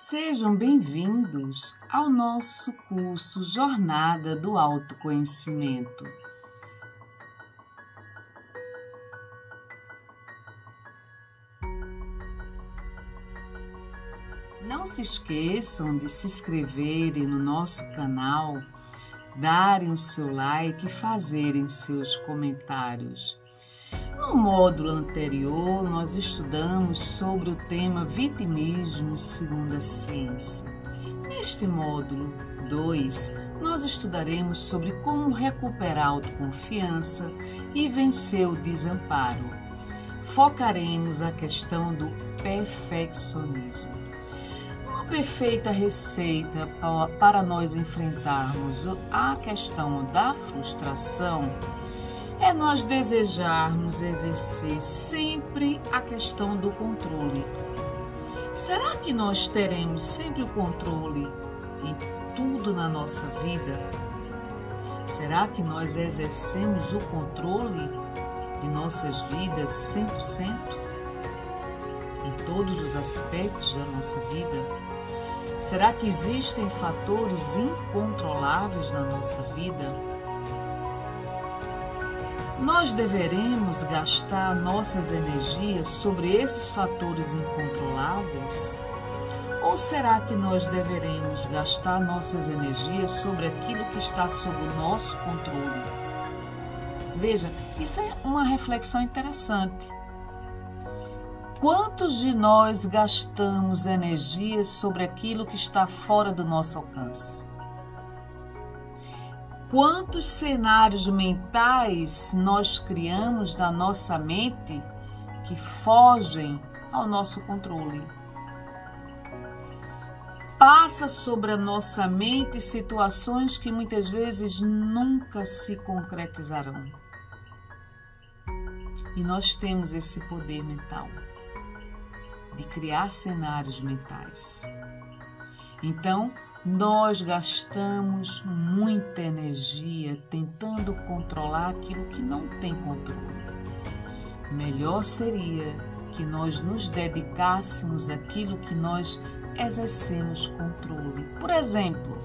Sejam bem-vindos ao nosso curso Jornada do Autoconhecimento. Não se esqueçam de se inscreverem no nosso canal, darem o seu like e fazerem seus comentários. No módulo anterior, nós estudamos sobre o tema vitimismo segundo a ciência. Neste módulo 2, nós estudaremos sobre como recuperar a autoconfiança e vencer o desamparo. Focaremos a questão do perfeccionismo. Uma perfeita receita para nós enfrentarmos a questão da frustração é nós desejarmos exercer sempre a questão do controle. Será que nós teremos sempre o controle em tudo na nossa vida? Será que nós exercemos o controle de nossas vidas 100%? Em todos os aspectos da nossa vida? Será que existem fatores incontroláveis na nossa vida? Nós deveremos gastar nossas energias sobre esses fatores incontroláveis? Ou será que nós deveremos gastar nossas energias sobre aquilo que está sob o nosso controle? Veja, isso é uma reflexão interessante. Quantos de nós gastamos energias sobre aquilo que está fora do nosso alcance? Quantos cenários mentais nós criamos na nossa mente que fogem ao nosso controle? Passa sobre a nossa mente situações que muitas vezes nunca se concretizarão. E nós temos esse poder mental de criar cenários mentais. Então, nós gastamos muita energia tentando controlar aquilo que não tem controle. Melhor seria que nós nos dedicássemos àquilo que nós exercemos controle. Por exemplo,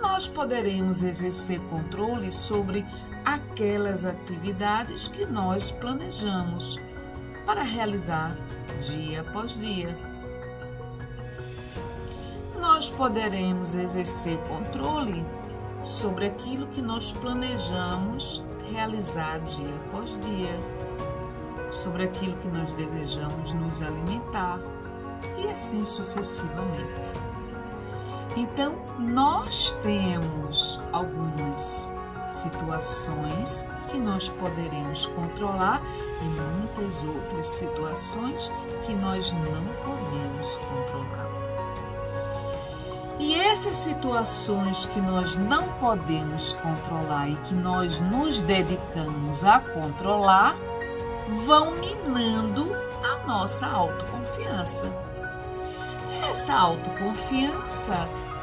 nós poderemos exercer controle sobre aquelas atividades que nós planejamos para realizar dia após dia. Nós poderemos exercer controle sobre aquilo que nós planejamos realizar dia após dia, sobre aquilo que nós desejamos nos alimentar e assim sucessivamente. Então, nós temos algumas situações que nós poderemos controlar e muitas outras situações que nós não podemos controlar. E essas situações que nós não podemos controlar e que nós nos dedicamos a controlar vão minando a nossa autoconfiança. Essa autoconfiança,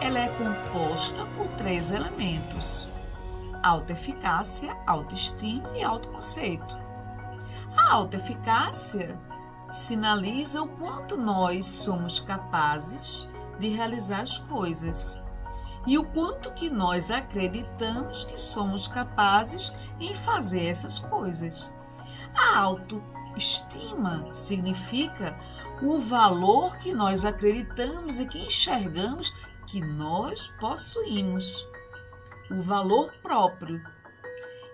ela é composta por 3 elementos: autoeficácia, autoestima e autoconceito. A autoeficácia sinaliza o quanto nós somos capazes de realizar as coisas e o quanto que nós acreditamos que somos capazes em fazer essas coisas. A autoestima significa o valor que nós acreditamos e que enxergamos que nós possuímos, o valor próprio.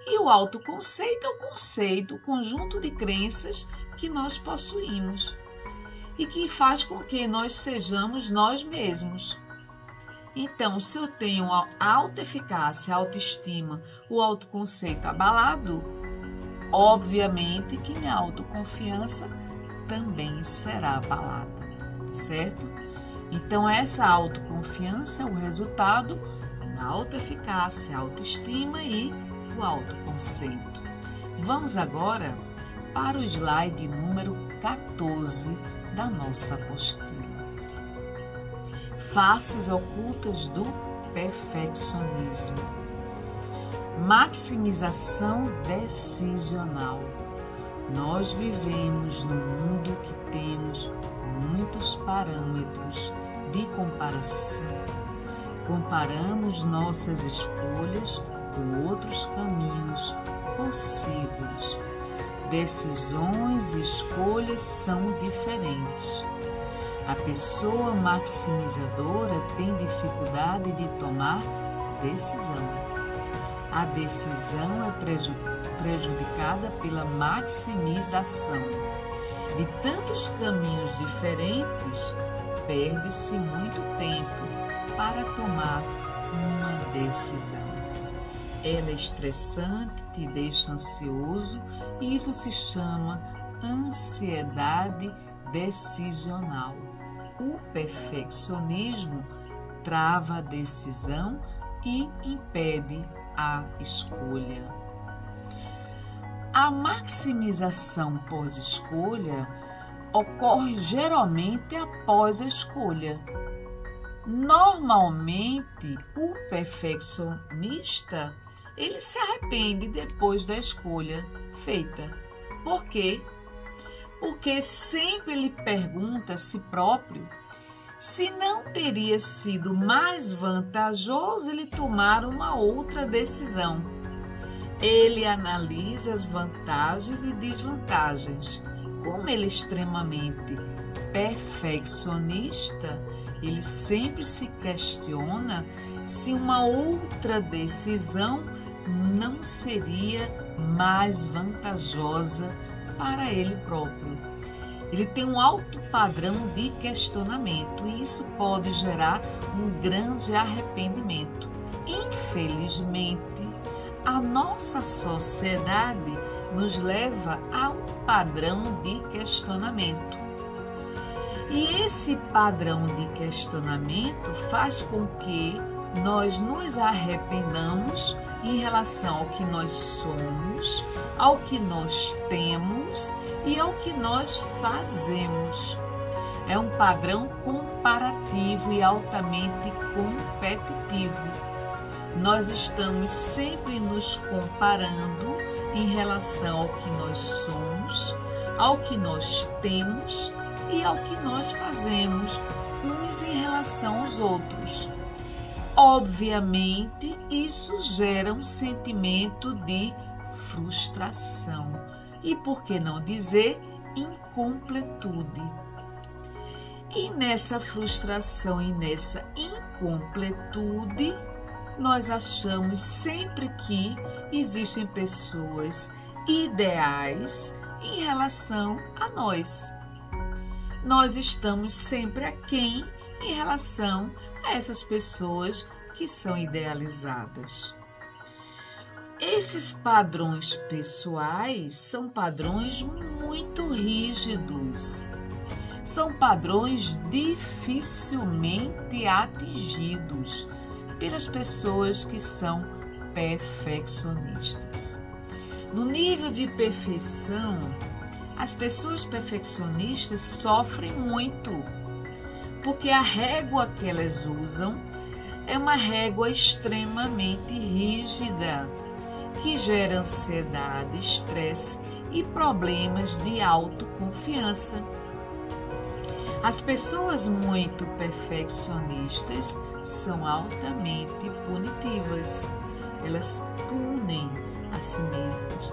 E o autoconceito é o conceito, o conjunto de crenças que nós possuímos e que faz com que nós sejamos nós mesmos. Então, se eu tenho a autoeficácia, a autoestima, o autoconceito abalado, obviamente que minha autoconfiança também será abalada, certo? Então, essa autoconfiança é o resultado da autoeficácia, autoestima e o autoconceito. Vamos agora para o slide número 14 da nossa apostila. Faces ocultas do perfeccionismo. Maximização decisional. Nós vivemos num mundo que temos muitos parâmetros de comparação. Comparamos nossas escolhas com outros caminhos possíveis. Decisões e escolhas são diferentes. A pessoa maximizadora tem dificuldade de tomar decisão. A decisão é prejudicada pela maximização. De tantos caminhos diferentes, perde-se muito tempo para tomar uma decisão. Ela é estressante, te deixa ansioso e isso se chama ansiedade decisional. O perfeccionismo trava a decisão e impede a escolha. A maximização pós-escolha ocorre geralmente após a escolha. Normalmente, o perfeccionista ele se arrepende depois da escolha feita. Por quê? Porque sempre ele pergunta a si próprio se não teria sido mais vantajoso ele tomar uma outra decisão. Ele analisa as vantagens e desvantagens. Como ele é extremamente perfeccionista, ele sempre se questiona se uma outra decisão não seria mais vantajosa para ele próprio. Ele tem um alto padrão de questionamento e isso pode gerar um grande arrependimento. Infelizmente, a nossa sociedade nos leva a um padrão de questionamento. E esse padrão de questionamento faz com que nós nos arrependamos em relação ao que nós somos, ao que nós temos e ao que nós fazemos. É um padrão comparativo e altamente competitivo. Nós estamos sempre nos comparando em relação ao que nós somos, ao que nós temos e ao que nós fazemos, uns em relação aos outros. Obviamente, isso gera um sentimento de frustração e, por que não dizer, incompletude. E nessa frustração e nessa incompletude, nós achamos sempre que existem pessoas ideais em relação a nós. Nós estamos sempre aquém em relação a essas pessoas que são idealizadas. Esses padrões pessoais são padrões muito rígidos. São padrões dificilmente atingidos pelas pessoas que são perfeccionistas. No nível de perfeição, as pessoas perfeccionistas sofrem muito, porque a régua que elas usam é uma régua extremamente rígida, que gera ansiedade, estresse e problemas de autoconfiança. As pessoas muito perfeccionistas são altamente punitivas. Elas punem a si mesmas.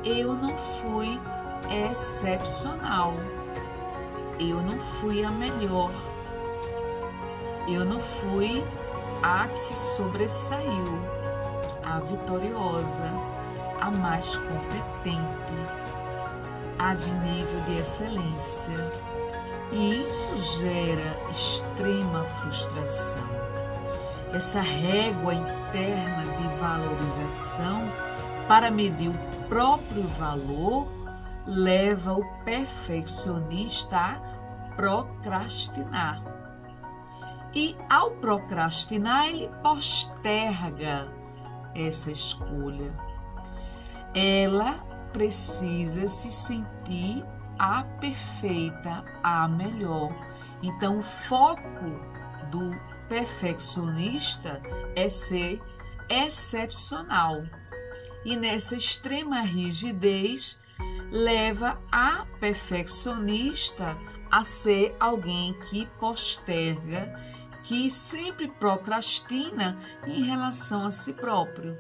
Eu não fui excepcional. Eu não fui a melhor. Eu não fui a que se sobressaiu, a vitoriosa, a mais competente, a de nível de excelência. E isso gera extrema frustração. Essa régua interna de valorização para medir o próprio valor leva o perfeccionista a procrastinar. E ao procrastinar, ele posterga essa escolha. Ela precisa se sentir a perfeita, a melhor. Então, o foco do perfeccionista é ser excepcional. E nessa extrema rigidez, leva a perfeccionista a ser alguém que posterga, que sempre procrastina em relação a si próprio.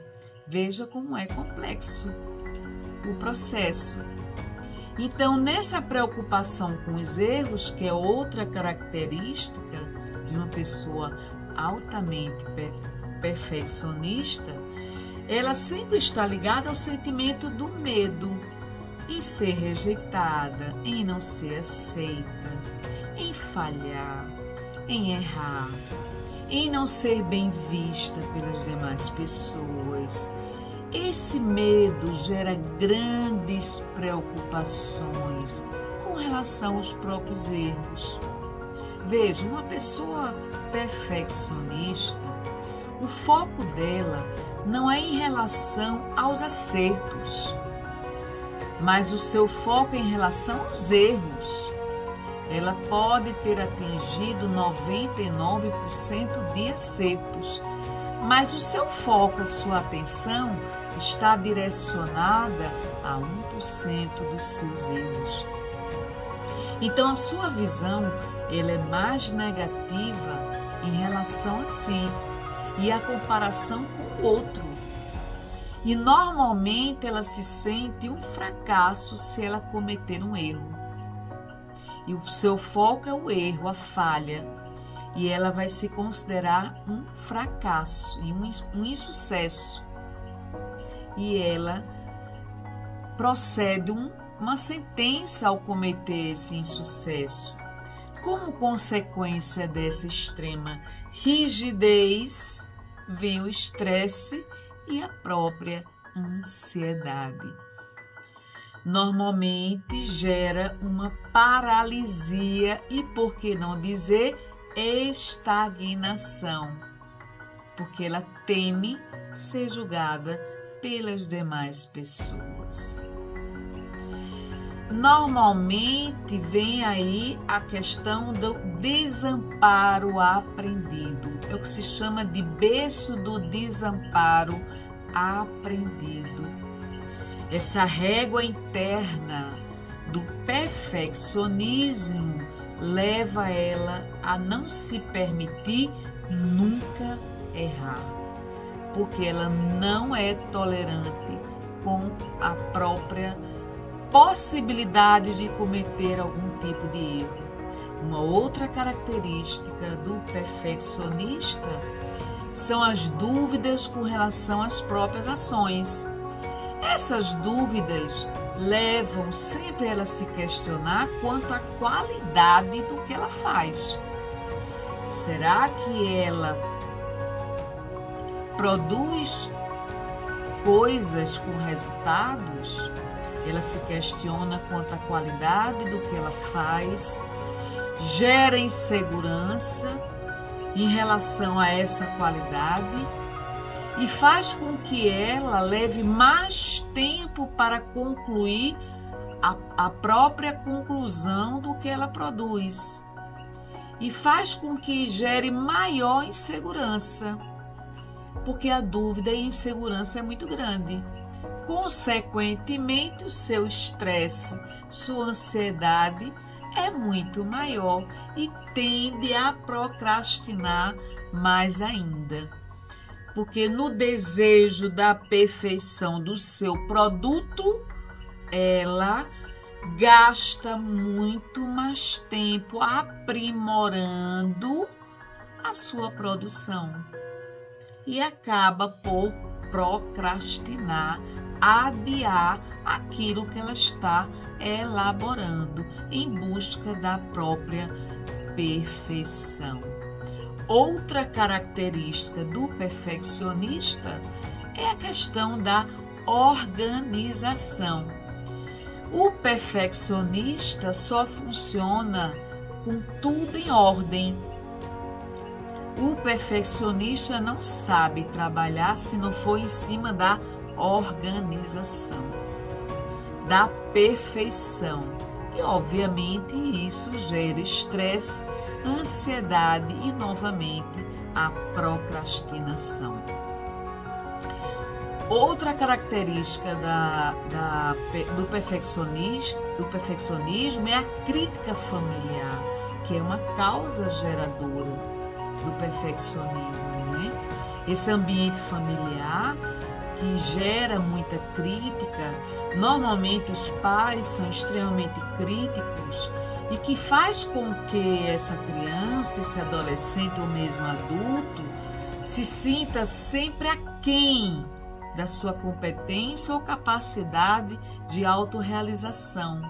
Veja como é complexo o processo. Então, nessa preocupação com os erros, que é outra característica de uma pessoa altamente perfeccionista, ela sempre está ligada ao sentimento do medo em ser rejeitada, em não ser aceita, em falhar, em errar, em não ser bem vista pelas demais pessoas. Esse medo gera grandes preocupações com relação aos próprios erros. Veja, uma pessoa perfeccionista, o foco dela não é em relação aos acertos, mas o seu foco é em relação aos erros. Ela pode ter atingido 99% de acertos, mas o seu foco, a sua atenção está direcionada a 1% dos seus erros. Então, a sua visão ela é mais negativa em relação a si e a comparação com o outro. E normalmente ela se sente um fracasso se ela cometer um erro. E o seu foco é o erro, a falha. E ela vai se considerar um fracasso e um insucesso. E ela procede uma sentença ao cometer esse insucesso. Como consequência dessa extrema rigidez, vem o estresse e a própria ansiedade. Normalmente gera uma paralisia e, por que não dizer, estagnação, porque ela teme ser julgada pelas demais pessoas. Normalmente vem aí a questão do desamparo aprendido. É o que se chama de berço do desamparo aprendido. Essa régua interna do perfeccionismo leva ela a não se permitir nunca errar, porque ela não é tolerante com a própria possibilidade de cometer algum tipo de erro. Uma outra característica do perfeccionista são as dúvidas com relação às próprias ações. Essas dúvidas levam sempre ela a se questionar quanto à qualidade do que ela faz. Será que ela produz coisas com resultados? Ela se questiona quanto à qualidade do que ela faz, gera insegurança em relação a essa qualidade e faz com que ela leve mais tempo para concluir a própria conclusão do que ela produz e faz com que gere maior insegurança, porque a dúvida e a insegurança é muito grande. Consequentemente, o seu estresse, sua ansiedade é muito maior e tende a procrastinar mais ainda. Porque no desejo da perfeição do seu produto, ela gasta muito mais tempo aprimorando a sua produção e acaba por procrastinar, adiar aquilo que ela está elaborando em busca da própria perfeição. Outra característica do perfeccionista é a questão da organização. O perfeccionista só funciona com tudo em ordem. O perfeccionista não sabe trabalhar se não for em cima da organização, da perfeição. E, obviamente, isso gera estresse, ansiedade e, novamente, a procrastinação. Outra característica do perfeccionismo é a crítica familiar, que é uma causa geradora do perfeccionismo, né? Esse ambiente familiar que gera muita crítica, normalmente os pais são extremamente críticos e que faz com que essa criança, esse adolescente ou mesmo adulto se sinta sempre aquém da sua competência ou capacidade de autorrealização.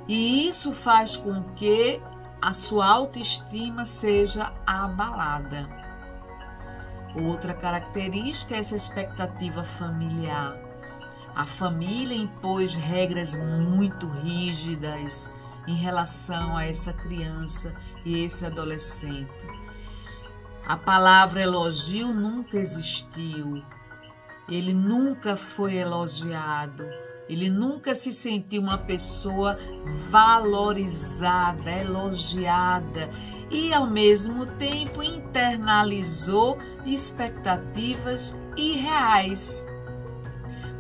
E isso faz com que a sua autoestima seja abalada. Outra característica é essa expectativa familiar. A família impôs regras muito rígidas em relação a essa criança e esse adolescente. A palavra elogio nunca existiu. Ele nunca foi elogiado, ele nunca se sentiu uma pessoa valorizada, elogiada e, ao mesmo tempo, internalizou expectativas irreais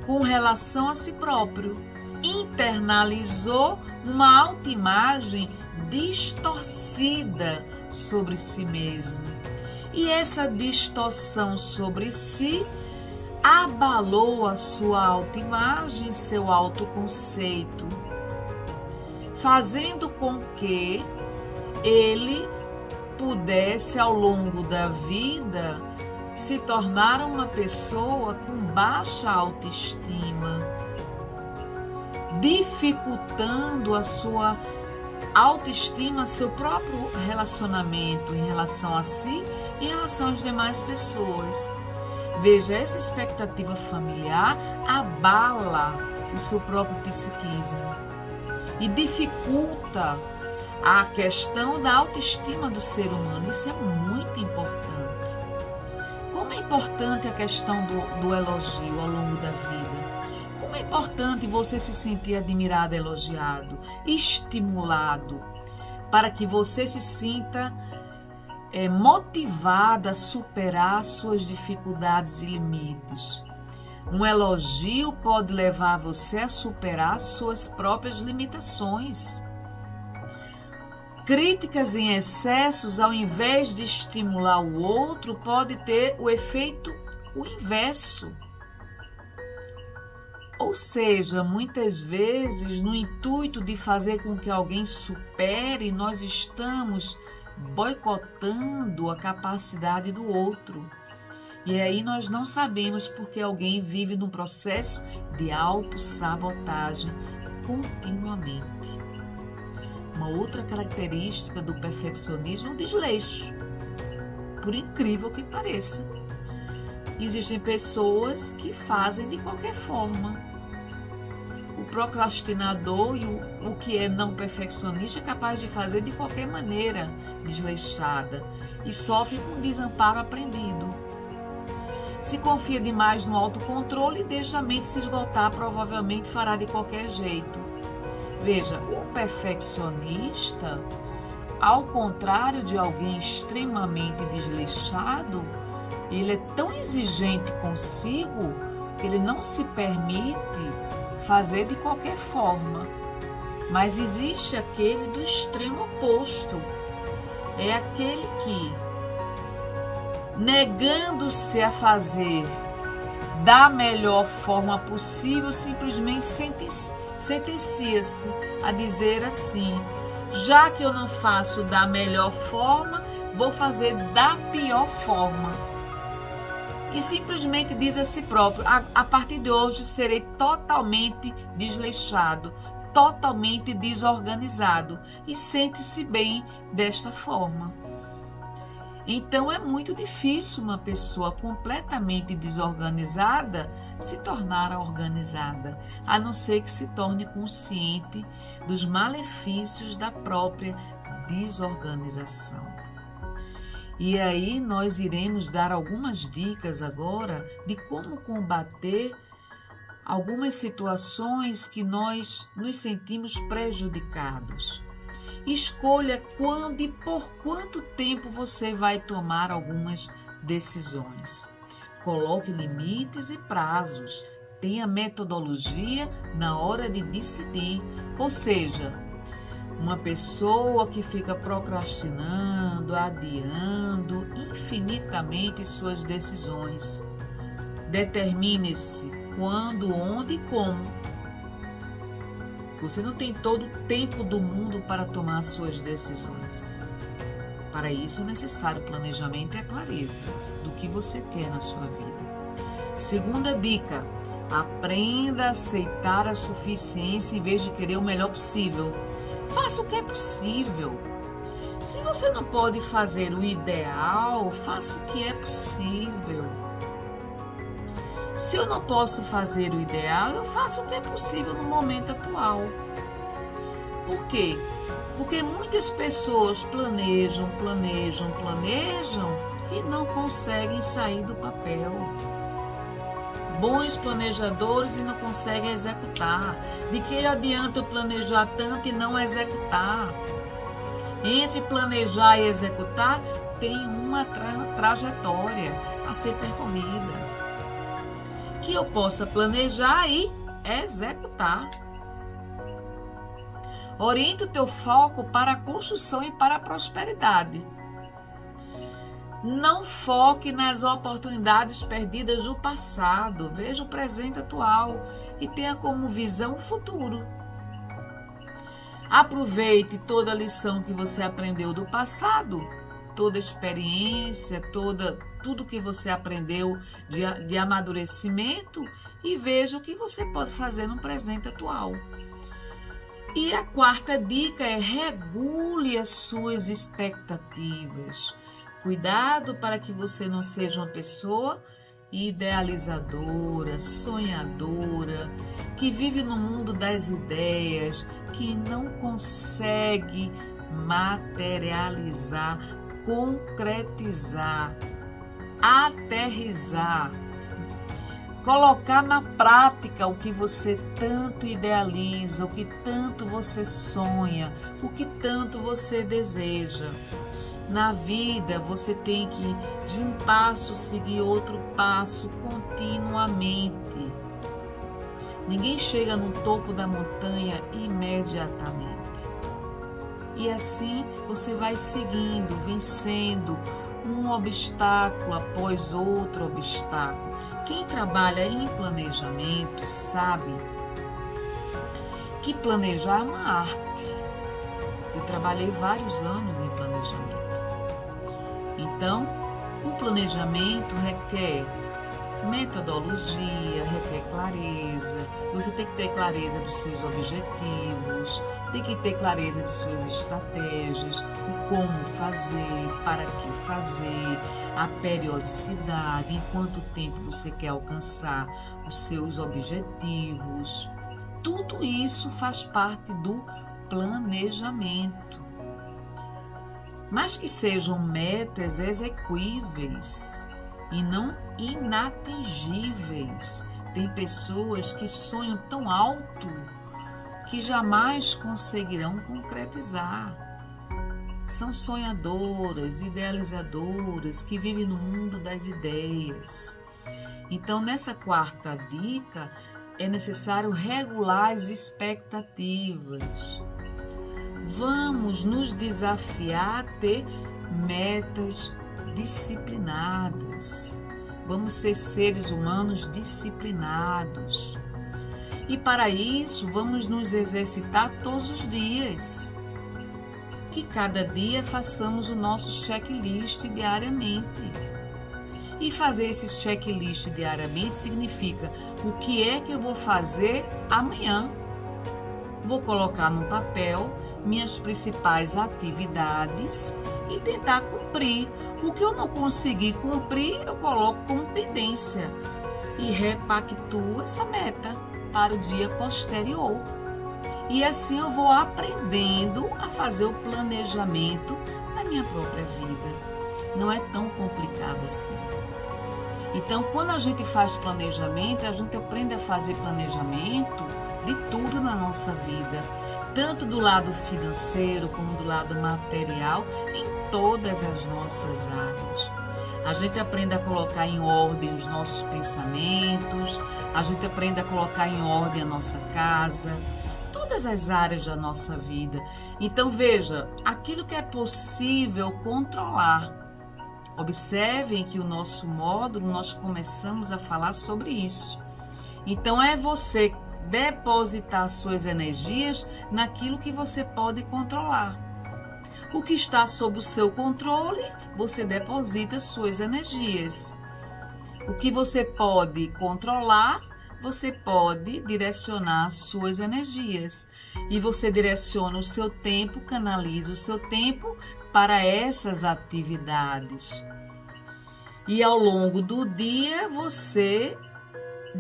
com relação a si próprio. Internalizou uma autoimagem distorcida sobre si mesmo. E essa distorção sobre si abalou a sua autoimagem, seu autoconceito, fazendo com que ele pudesse, ao longo da vida, se tornar uma pessoa com baixa autoestima, dificultando a sua autoestima, seu próprio relacionamento em relação a si e em relação às demais pessoas. Veja, essa expectativa familiar abala o seu próprio psiquismo e dificulta a questão da autoestima do ser humano. Isso é muito importante. Como é importante a questão do elogio ao longo da vida? Como é importante você se sentir admirado, elogiado, estimulado, para que você se sinta motivada a superar suas dificuldades e limites. Um elogio pode levar você a superar suas próprias limitações. Críticas em excessos, ao invés de estimular o outro, pode ter o efeito inverso. Ou seja, muitas vezes, no intuito de fazer com que alguém supere, nós estamos boicotando a capacidade do outro. E aí nós não sabemos porque alguém vive num processo de autossabotagem continuamente. Uma outra característica do perfeccionismo é o desleixo. Por incrível que pareça, existem pessoas que fazem de qualquer forma. O procrastinador e o que é não perfeccionista é capaz de fazer de qualquer maneira desleixada e sofre com desamparo aprendido. Se confia demais no autocontrole e deixa a mente se esgotar, provavelmente fará de qualquer jeito. Veja, o perfeccionista, ao contrário de alguém extremamente desleixado, ele é tão exigente consigo que ele não se permite fazer de qualquer forma. Mas existe aquele do extremo oposto. É aquele que, negando-se a fazer da melhor forma possível, simplesmente sentencia-se a dizer assim: já que eu não faço da melhor forma, vou fazer da pior forma. E simplesmente diz a si próprio: a partir de hoje serei totalmente desleixado, totalmente desorganizado, e sente-se bem desta forma. Então é muito difícil uma pessoa completamente desorganizada se tornar organizada, a não ser que se torne consciente dos malefícios da própria desorganização. E aí nós iremos dar algumas dicas agora de como combater algumas situações que nós nos sentimos prejudicados. Escolha quando e por quanto tempo você vai tomar algumas decisões. Coloque limites e prazos. Tenha metodologia na hora de decidir. Ou seja, uma pessoa que fica procrastinando, adiando infinitamente suas decisões. Determine-se quando, onde e como. Você não tem todo o tempo do mundo para tomar suas decisões. Para isso é necessário planejamento e a clareza do que você quer na sua vida. Segunda dica, aprenda a aceitar a suficiência em vez de querer o melhor possível. Faça o que é possível. Se você não pode fazer o ideal, faça o que é possível. Se eu não posso fazer o ideal, eu faço o que é possível no momento atual. Por quê? Porque muitas pessoas planejam e não conseguem sair do papel. Bons planejadores e não conseguem executar. De que adianta eu planejar tanto e não executar? Entre planejar e executar, tem uma trajetória a ser percorrida. Que eu possa planejar e executar. Oriente o teu foco para a construção e para a prosperidade. Não foque nas oportunidades perdidas do passado. Veja o presente atual e tenha como visão o futuro. Aproveite toda a lição que você aprendeu do passado, toda a experiência, tudo que você aprendeu de amadurecimento e veja o que você pode fazer no presente atual. E a quarta dica é regule as suas expectativas. Cuidado para que você não seja uma pessoa idealizadora, sonhadora, que vive no mundo das ideias, que não consegue materializar, concretizar, aterrizar, colocar na prática o que você tanto idealiza, o que tanto você sonha, o que tanto você deseja. Na vida, você tem que, de um passo, seguir outro passo continuamente. Ninguém chega no topo da montanha imediatamente. E assim você vai seguindo, vencendo um obstáculo após outro obstáculo. Quem trabalha em planejamento sabe que planejar é uma arte. Eu trabalhei vários anos em planejamento. Então, o planejamento requer metodologia, requer clareza. Você tem que ter clareza dos seus objetivos, tem que ter clareza de suas estratégias, o como fazer, para que fazer, a periodicidade, em quanto tempo você quer alcançar os seus objetivos. Tudo isso faz parte do planejamento. Mas que sejam metas execuíveis e não inatingíveis. Tem pessoas que sonham tão alto que jamais conseguirão concretizar. São sonhadoras, idealizadoras, que vivem no mundo das ideias. Então, nessa quarta dica, é necessário regular as expectativas. Vamos nos desafiar a ter metas disciplinadas. Vamos ser seres humanos disciplinados. E para isso, vamos nos exercitar todos os dias. Que cada dia façamos o nosso checklist diariamente. E fazer esse checklist diariamente significa o que é que eu vou fazer amanhã. Vou colocar no papel minhas principais atividades e tentar cumprir. O que eu não conseguir cumprir, eu coloco como pendência e repactuo essa meta para o dia posterior. E assim eu vou aprendendo a fazer o planejamento da minha própria vida. Não é tão complicado assim. Então, quando a gente faz planejamento, a gente aprende a fazer planejamento de tudo na nossa vida, tanto do lado financeiro como do lado material, em todas as nossas áreas. a gente aprende a colocar em ordem os nossos pensamentos, a gente aprende a colocar em ordem a nossa casa, todas as áreas da nossa vida. Então veja, aquilo que é possível controlar. Observem que o nosso módulo nós começamos a falar sobre isso. Então é você depositar suas energias naquilo que você pode controlar. O que está sob o seu controle, você deposita suas energias. O que você pode controlar, você pode direcionar suas energias. E você direciona o seu tempo, canaliza o seu tempo para essas atividades. E ao longo do dia, você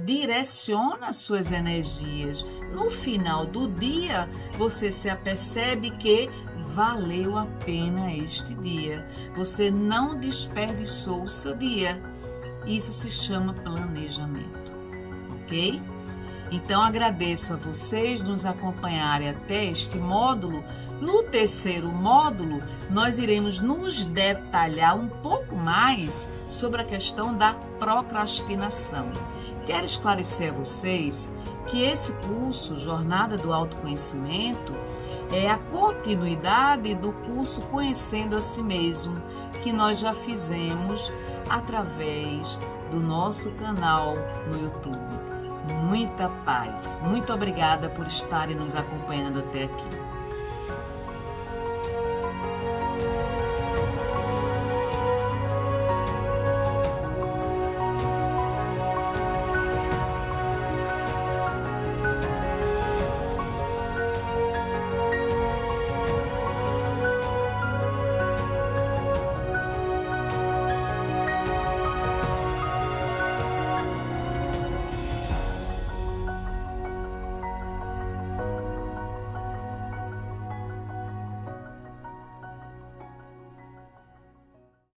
direciona suas energias. No final do dia, você se apercebe que valeu a pena este dia. Você não desperdiçou o seu dia. Isso se chama planejamento, ok? Então agradeço a vocês nos acompanharem até este módulo. No terceiro módulo, nós iremos nos detalhar um pouco mais sobre a questão da procrastinação. Quero esclarecer a vocês que esse curso, Jornada do Autoconhecimento, é a continuidade do curso Conhecendo a Si Mesmo, que nós já fizemos através do nosso canal no YouTube. Muita paz. Muito obrigada por estarem nos acompanhando até aqui.